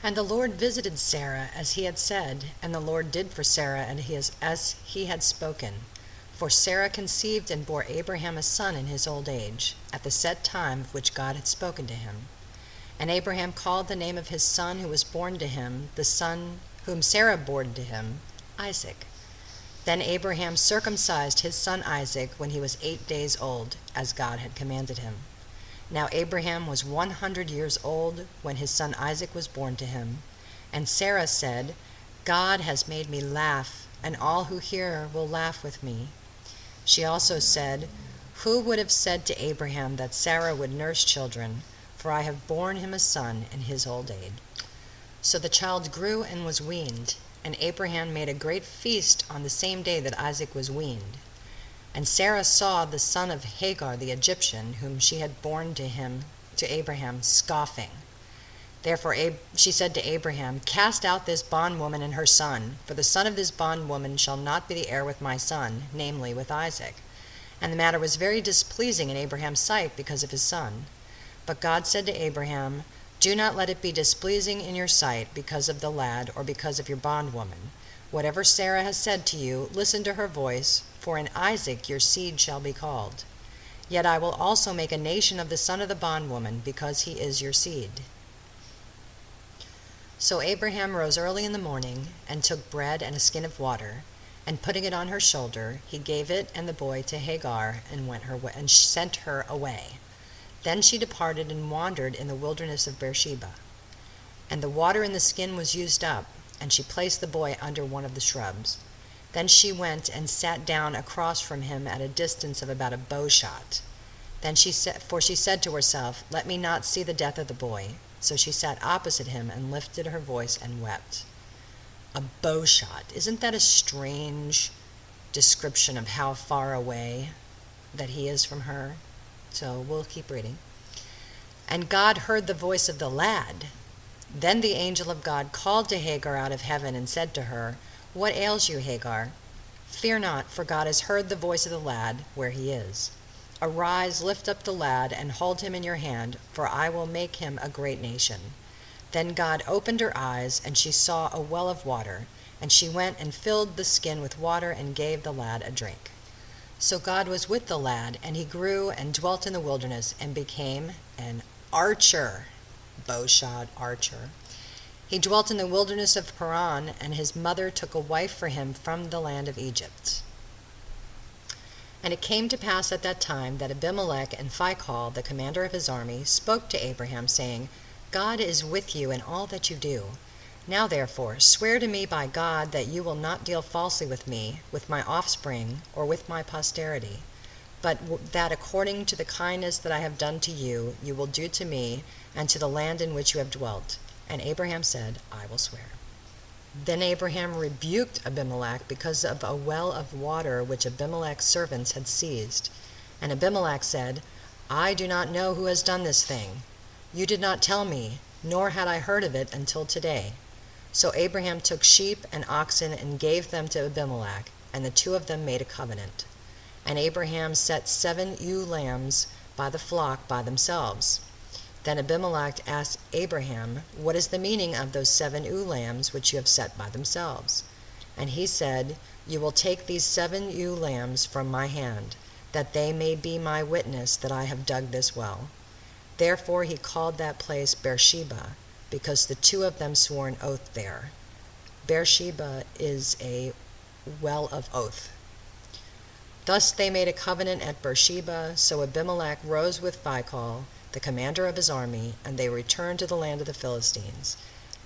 And the Lord visited Sarah as he had said, and the Lord did for Sarah as he had spoken. For Sarah conceived and bore Abraham a son in his old age, at the set time of which God had spoken to him. And Abraham called the name of his son who was born to him, the son whom Sarah bore to him, Isaac. Then Abraham circumcised his son Isaac when he was 8 days old, as God had commanded him. Now Abraham was 100 years old when his son Isaac was born to him. And Sarah said, God has made me laugh, and all who hear will laugh with me. She also said, who would have said to Abraham that Sarah would nurse children? For I have borne him a son in his old age. So the child grew and was weaned, and Abraham made a great feast on the same day that Isaac was weaned. And Sarah saw the son of Hagar the Egyptian, whom she had borne to Abraham, scoffing. Therefore she said to Abraham, cast out this bondwoman and her son, for the son of this bondwoman shall not be the heir with my son, namely with Isaac. And the matter was very displeasing in Abraham's sight because of his son. But God said to Abraham, do not let it be displeasing in your sight because of the lad or because of your bondwoman. Whatever Sarah has said to you, listen to her voice, for in Isaac your seed shall be called. Yet I will also make a nation of the son of the bondwoman, because he is your seed. So Abraham rose early in the morning, and took bread and a skin of water, and putting it on her shoulder, he gave it and the boy to Hagar, and sent her away. Then she departed and wandered in the wilderness of Beersheba. And the water in the skin was used up, and she placed the boy under one of the shrubs. Then she went and sat down across from him at a distance of about a bow shot. She said to herself, let me not see the death of the boy. So she sat opposite him and lifted her voice and wept. A bow shot. Isn't that a strange description of how far away that he is from her? So we'll keep reading. And God heard the voice of the lad. Then the angel of God called to Hagar out of heaven and said to her, what ails you, Hagar? Fear not, for God has heard the voice of the lad where he is. Arise, lift up the lad, and hold him in your hand, for I will make him a great nation. Then God opened her eyes, and she saw a well of water, and she went and filled the skin with water and gave the lad a drink. So God was with the lad, and he grew and dwelt in the wilderness and became an archer, bow shot archer. He dwelt in the wilderness of Paran, and his mother took a wife for him from the land of Egypt. And it came to pass at that time that Abimelech and Phicol, the commander of his army, spoke to Abraham, saying, God is with you in all that you do. Now therefore, swear to me by God that you will not deal falsely with me, with my offspring, or with my posterity, but that according to the kindness that I have done to you, you will do to me, and to the land in which you have dwelt. And Abraham said, I will swear. Then Abraham rebuked Abimelech because of a well of water which Abimelech's servants had seized. And Abimelech said, I do not know who has done this thing. You did not tell me, nor had I heard of it until today. So Abraham took sheep and oxen and gave them to Abimelech, and the two of them made a covenant. And Abraham set 7 ewe lambs by the flock by themselves. Then Abimelech asked Abraham, what is the meaning of those 7 ewe lambs which you have set by themselves? And he said, you will take these 7 ewe lambs from my hand, that they may be my witness that I have dug this well. Therefore he called that place Beersheba, because the two of them swore an oath there. Beersheba is a well of oath. Thus they made a covenant at Beersheba. So Abimelech rose with Phicol, the commander of his army, and they returned to the land of the Philistines.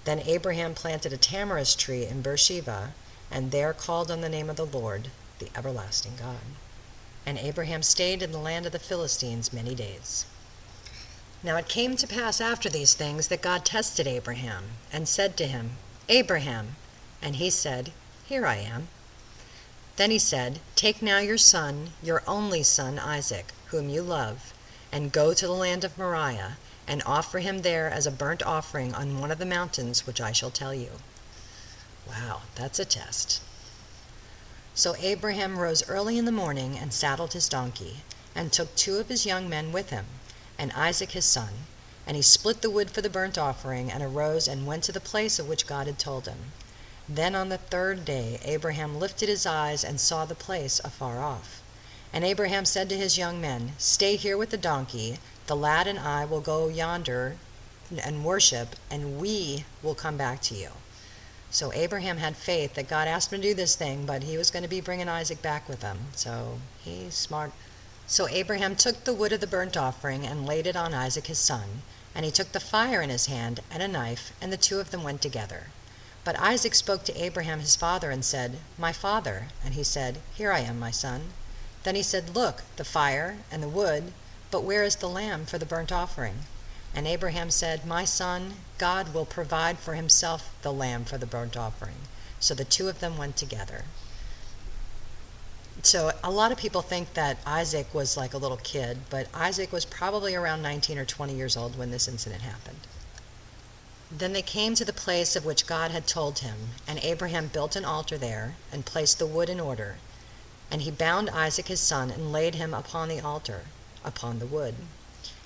Then Abraham planted a tamarisk tree in Beersheba, and there called on the name of the Lord, the everlasting God. And Abraham stayed in the land of the Philistines many days. Now it came to pass after these things that God tested Abraham, and said to him, Abraham. And he said, Here I am. Then he said, Take now your son, your only son Isaac, whom you love, and go to the land of Moriah, and offer him there as a burnt offering on one of the mountains which I shall tell you. Wow, that's a test. So Abraham rose early in the morning and saddled his donkey, and took 2 of his young men with him, and Isaac his son, And he split the wood for the burnt offering, and arose and went to the place of which God had told him. Then on the third day Abraham lifted his eyes and saw the place afar off. And Abraham said to his young men, Stay here with the donkey, the lad and I will go yonder and worship, and we will come back to you. So Abraham had faith that God asked him to do this thing, but he was going to be bringing Isaac back with him. So he's smart. So Abraham took the wood of the burnt offering and laid it on Isaac his son. And he took the fire in his hand and a knife, and the two of them went together. But Isaac spoke to Abraham his father and said, My father. And he said, Here I am, my son. Then he said, Look, the fire and the wood, but where is the lamb for the burnt offering? And Abraham said, My son, God will provide for himself the lamb for the burnt offering. So the two of them went together. So a lot of people think that Isaac was like a little kid, but Isaac was probably around 19 or 20 years old when this incident happened. Then they came to the place of which God had told him, and Abraham built an altar there and placed the wood in order. And he bound Isaac his son and laid him upon the altar, upon the wood.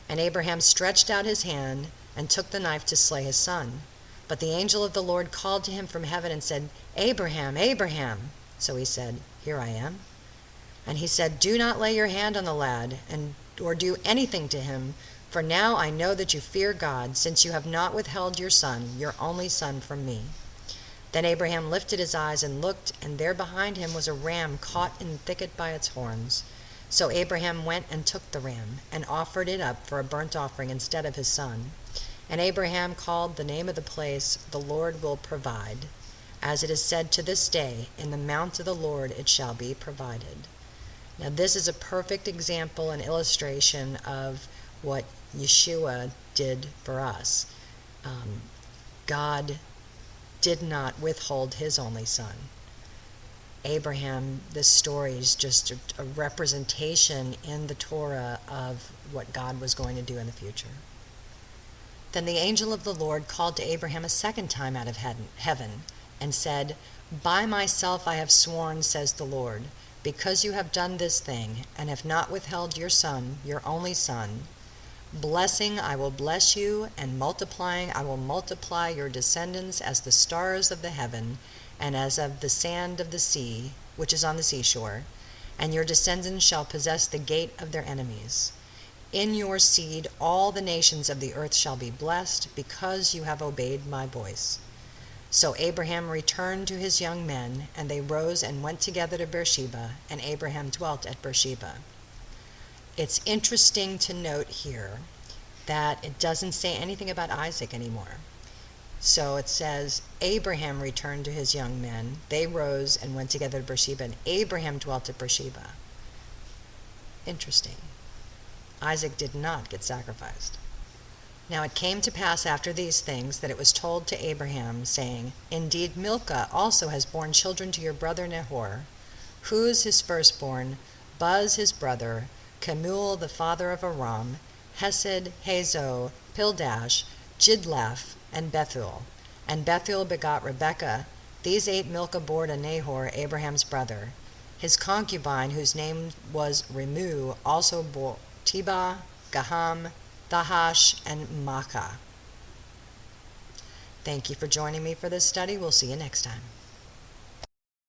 And Abraham stretched out his hand and took the knife to slay his son. But the angel of the Lord called to him from heaven and said, Abraham, Abraham. So he said, Here I am. And he said, Do not lay your hand on the lad, or do anything to him, for now I know that you fear God, since you have not withheld your son, your only son, from me. Then Abraham lifted his eyes and looked, and there behind him was a ram caught in the thicket by its horns. So Abraham went and took the ram, and offered it up for a burnt offering instead of his son. And Abraham called the name of the place, The Lord will provide. As it is said to this day, In the mount of the Lord it shall be provided. Now this is a perfect example and illustration of what Yeshua did for us. God did not withhold his only son. Abraham, this story is just a representation in the Torah of what God was going to do in the future. Then the angel of the Lord called to Abraham a second time out of heaven and said, By myself I have sworn, says the Lord, because you have done this thing and have not withheld your son, your only son, blessing I will bless you, and multiplying I will multiply your descendants as the stars of the heaven, and as of the sand of the sea, which is on the seashore, and your descendants shall possess the gate of their enemies. In your seed all the nations of the earth shall be blessed, because you have obeyed my voice. So Abraham returned to his young men, and they rose and went together to Beersheba, and Abraham dwelt at Beersheba. It's interesting to note here that it doesn't say anything about Isaac anymore. So it says, Abraham returned to his young men. They rose and went together to Beersheba, and Abraham dwelt at Beersheba. Interesting. Isaac did not get sacrificed. Now it came to pass after these things that it was told to Abraham, saying, Indeed, Milcah also has borne children to your brother Nahor. Huz his firstborn, Buz his brother, Kemuel the father of Aram, Hesed, Hazo, Pildash, Jidlaph, and Bethuel. And Bethuel begot Rebekah. These 8 Milcah bore to Nahor, Abraham's brother. His concubine, whose name was Rimu, also bore Tebah, Gaham, Thahash, and Maacah. Thank you for joining me for this study. We'll see you next time.